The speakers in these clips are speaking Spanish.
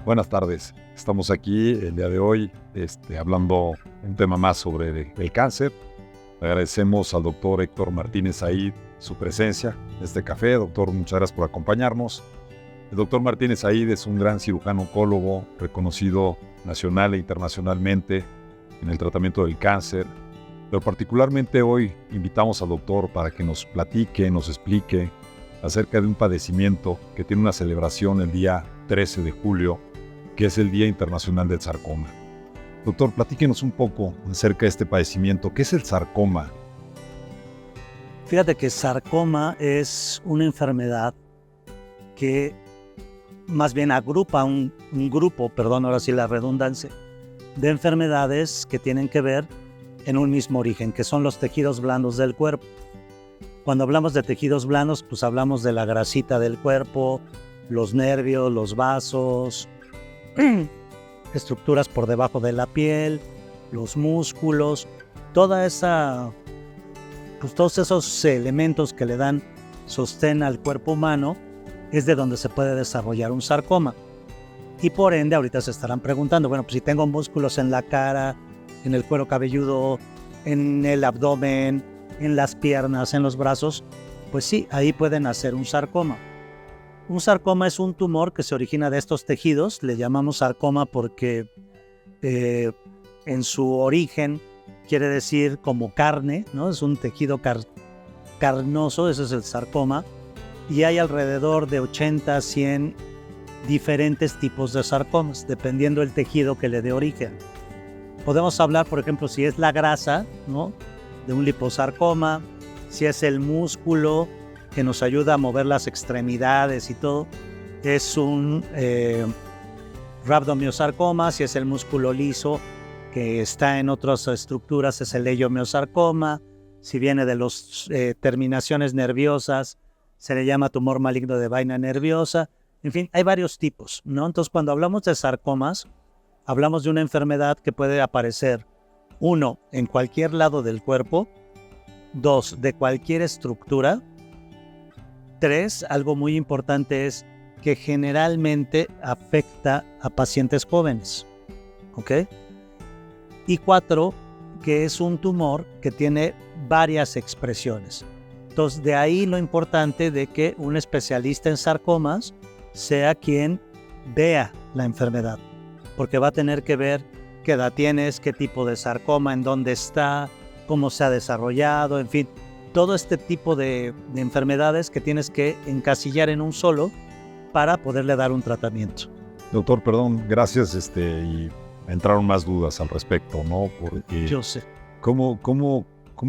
Buenas tardes. Estamos aquí el día de hoy hablando un tema más sobre el cáncer. Agradecemos al doctor Héctor Martínez Said su presencia en este café. Doctor, muchas gracias por acompañarnos. El doctor Martínez Said es un gran cirujano oncólogo reconocido nacional e internacionalmente en el tratamiento del cáncer. Pero particularmente hoy invitamos al doctor para que nos platique, nos explique acerca de un padecimiento que tiene una celebración el día 13 de julio, que es el Día Internacional del Sarcoma. Doctor, platíquenos un poco acerca de este padecimiento. ¿Qué es el sarcoma? Fíjate que sarcoma es una enfermedad que más bien agrupa un grupo, ahora sí la redundancia, de enfermedades que tienen que ver en un mismo origen, que son los tejidos blandos del cuerpo. Cuando hablamos de tejidos blandos, pues hablamos de la grasita del cuerpo, los nervios, los vasos, estructuras por debajo de la piel, los músculos, todos esos elementos que le dan sostén al cuerpo humano es de donde se puede desarrollar un sarcoma. Y por ende, ahorita se estarán preguntando, bueno, pues si tengo músculos en la cara, en el cuero cabelludo, en el abdomen, en las piernas, en los brazos, pues sí, ahí pueden hacer un sarcoma. Un sarcoma es un tumor que se origina de estos tejidos, le llamamos sarcoma porque en su origen quiere decir como carne, ¿no? Es un tejido carnoso, ese es el sarcoma, y hay alrededor de 80 a 100 diferentes tipos de sarcomas, dependiendo del tejido que le dé origen. Podemos hablar, por ejemplo, si es la grasa, ¿no?, de un liposarcoma, si es el músculo que nos ayuda a mover las extremidades y todo, es un rhabdomiosarcoma. Si es el músculo liso que está en otras estructuras, es el leiomyosarcoma. Si viene de las terminaciones nerviosas, se le llama tumor maligno de vaina nerviosa. En fin, hay varios tipos, ¿no? Entonces, cuando hablamos de sarcomas, hablamos de una enfermedad que puede aparecer, 1, en cualquier lado del cuerpo, 2, de cualquier estructura, 3, algo muy importante es que generalmente afecta a pacientes jóvenes, ¿ok? Y 4, que es un tumor que tiene varias expresiones. Entonces, de ahí lo importante de que un especialista en sarcomas sea quien vea la enfermedad, porque va a tener que ver qué edad tienes, qué tipo de sarcoma, en dónde está, cómo se ha desarrollado, en fin, todo este tipo de enfermedades que tienes que encasillar en un solo para poderle dar un tratamiento. Doctor, perdón, gracias, y entraron más dudas al respecto, ¿no? Porque yo sé. ¿Cómo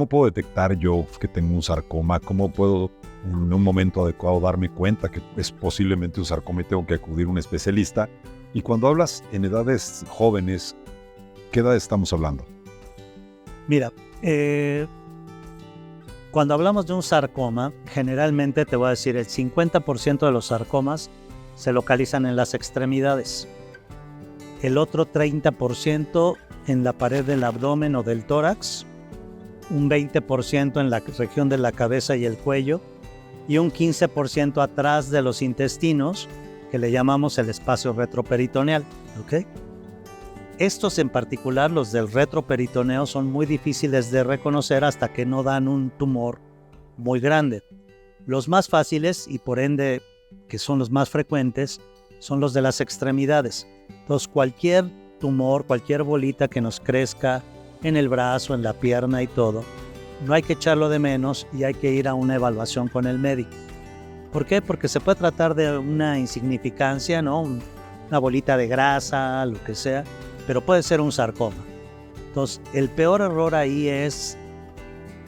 puedo detectar yo que tengo un sarcoma? ¿Cómo puedo en un momento adecuado darme cuenta que es posiblemente un sarcoma y tengo que acudir a un especialista? Y cuando hablas en edades jóvenes, ¿qué edad estamos hablando? Mira, cuando hablamos de un sarcoma, generalmente te voy a decir, el 50% de los sarcomas se localizan en las extremidades. El otro 30% en la pared del abdomen o del tórax, un 20% en la región de la cabeza y el cuello, y un 15% atrás de los intestinos, que le llamamos el espacio retroperitoneal, ¿ok? Estos en particular, los del retroperitoneo, son muy difíciles de reconocer hasta que no dan un tumor muy grande. Los más fáciles, y por ende que son los más frecuentes, son los de las extremidades. Entonces, cualquier tumor, cualquier bolita que nos crezca en el brazo, en la pierna y todo, no hay que echarlo de menos y hay que ir a una evaluación con el médico. ¿Por qué? Porque se puede tratar de una insignificancia, ¿no? Una bolita de grasa, lo que sea, pero puede ser un sarcoma. Entonces, el peor error ahí es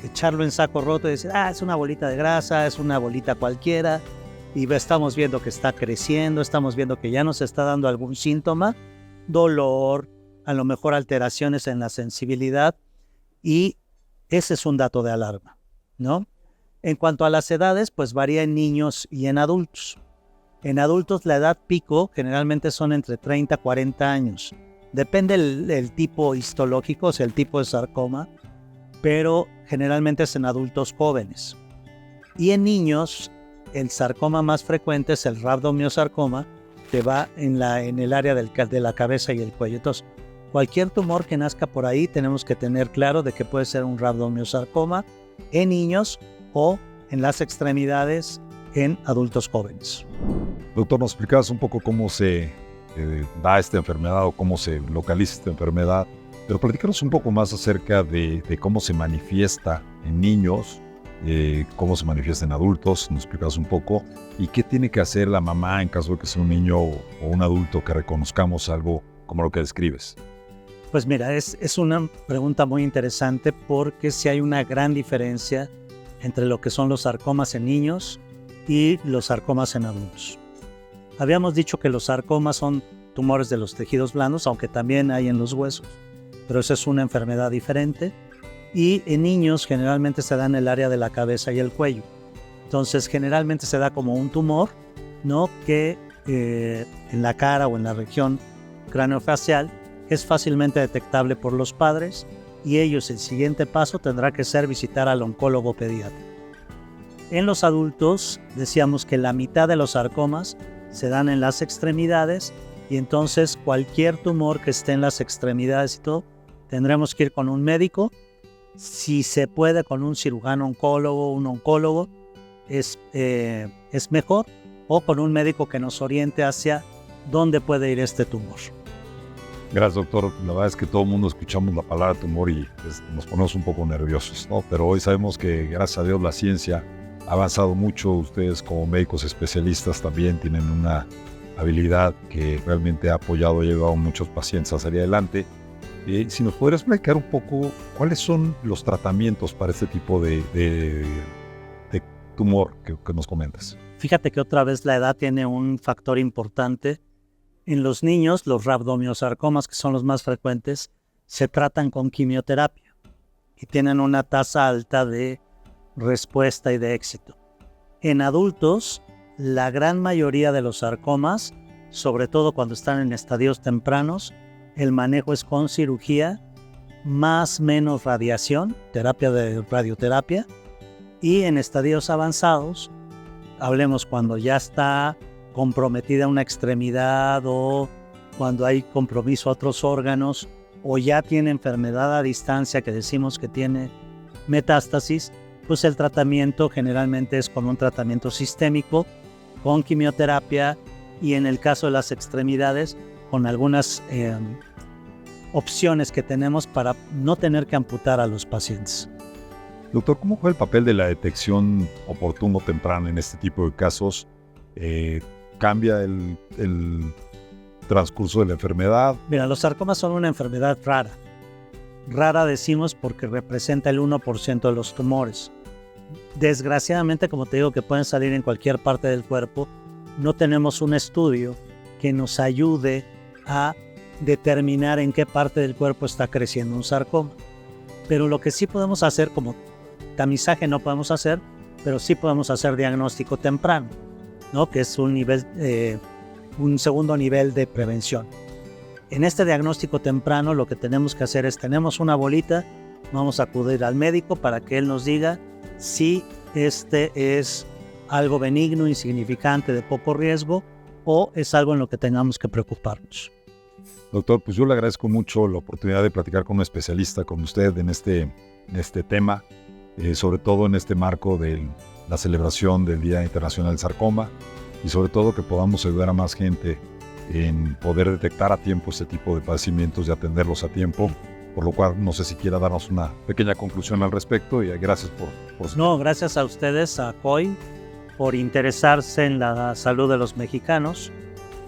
echarlo en saco roto y decir, es una bolita de grasa, es una bolita cualquiera, y estamos viendo que está creciendo, estamos viendo que ya nos está dando algún síntoma, dolor, a lo mejor alteraciones en la sensibilidad, y ese es un dato de alarma, ¿no? En cuanto a las edades, pues varía en niños y en adultos. En adultos la edad pico generalmente son entre 30 a 40 años. Depende el tipo histológico, o sea, el tipo de sarcoma, pero generalmente es en adultos jóvenes. Y en niños, el sarcoma más frecuente es el rhabdomiosarcoma, que va en el área de la cabeza y el cuello. Entonces, cualquier tumor que nazca por ahí tenemos que tener claro de que puede ser un rhabdomyosarcoma en niños o en las extremidades en adultos jóvenes. Doctor, ¿nos explicabas un poco cómo se da esta enfermedad o cómo se localiza esta enfermedad? Pero platícanos un poco más acerca de cómo se manifiesta en niños, cómo se manifiesta en adultos, nos explicas un poco, y qué tiene que hacer la mamá en caso de que sea un niño o un adulto que reconozcamos algo como lo que describes. Pues mira, es una pregunta muy interesante porque sí hay una gran diferencia entre lo que son los sarcomas en niños y los sarcomas en adultos. Habíamos dicho que los sarcomas son tumores de los tejidos blandos, aunque también hay en los huesos, pero esa es una enfermedad diferente. Y en niños generalmente se da en el área de la cabeza y el cuello. Entonces generalmente se da como un tumor, ¿no? Que en la cara o en la región craneofacial es fácilmente detectable por los padres y ellos el siguiente paso tendrá que ser visitar al oncólogo pediatra. En los adultos decíamos que la mitad de los sarcomas se dan en las extremidades y entonces cualquier tumor que esté en las extremidades y todo, tendremos que ir con un médico. Si se puede con un cirujano oncólogo, un oncólogo, es mejor, o con un médico que nos oriente hacia dónde puede ir este tumor. Gracias, doctor. La verdad es que todo el mundo escuchamos la palabra tumor y nos ponemos un poco nerviosos, ¿no? Pero hoy sabemos que, gracias a Dios, la ciencia ha avanzado mucho. Ustedes como médicos especialistas también tienen una habilidad que realmente ha apoyado y ha ayudado a muchos pacientes a salir adelante. Si nos podrías explicar un poco cuáles son los tratamientos para este tipo de tumor que nos comentas. Fíjate que otra vez la edad tiene un factor importante. En los niños, los rhabdomyosarcomas, que son los más frecuentes, se tratan con quimioterapia y tienen una tasa alta de respuesta y de éxito. En adultos, la gran mayoría de los sarcomas, sobre todo cuando están en estadios tempranos, el manejo es con cirugía, más menos radiación, terapia de radioterapia, y en estadios avanzados, hablemos cuando ya está comprometida una extremidad o cuando hay compromiso a otros órganos o ya tiene enfermedad a distancia que decimos que tiene metástasis, pues el tratamiento generalmente es con un tratamiento sistémico, con quimioterapia y en el caso de las extremidades con algunas opciones que tenemos para no tener que amputar a los pacientes. Doctor, ¿cómo fue el papel de la detección oportuna o temprana en este tipo de casos? ¿Cambia el transcurso de la enfermedad? Mira, los sarcomas son una enfermedad rara. Rara decimos porque representa el 1% de los tumores. Desgraciadamente, como te digo, que pueden salir en cualquier parte del cuerpo, no tenemos un estudio que nos ayude a determinar en qué parte del cuerpo está creciendo un sarcoma. Pero lo que sí podemos hacer, como tamizaje no podemos hacer, pero sí podemos hacer diagnóstico temprano, ¿no? Que es un segundo nivel de prevención. En este diagnóstico temprano lo que tenemos que hacer es, tenemos una bolita, vamos a acudir al médico para que él nos diga si este es algo benigno, insignificante, de poco riesgo, o es algo en lo que tengamos que preocuparnos. Doctor, pues yo le agradezco mucho la oportunidad de platicar con un especialista, con usted en este tema, sobre todo en este marco de la celebración del Día Internacional del Sarcoma y sobre todo que podamos ayudar a más gente en poder detectar a tiempo este tipo de padecimientos y atenderlos a tiempo, por lo cual no sé si quiera darnos una pequeña conclusión al respecto y gracias por su No, gracias a ustedes, a COI, por interesarse en la salud de los mexicanos,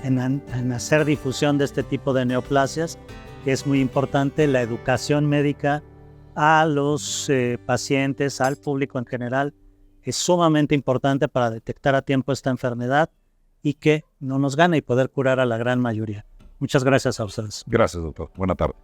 en hacer difusión de este tipo de neoplasias, que es muy importante, la educación médica a los pacientes, al público en general, es sumamente importante para detectar a tiempo esta enfermedad y que no nos gane y poder curar a la gran mayoría. Muchas gracias a ustedes. Gracias, doctor. Buena tarde.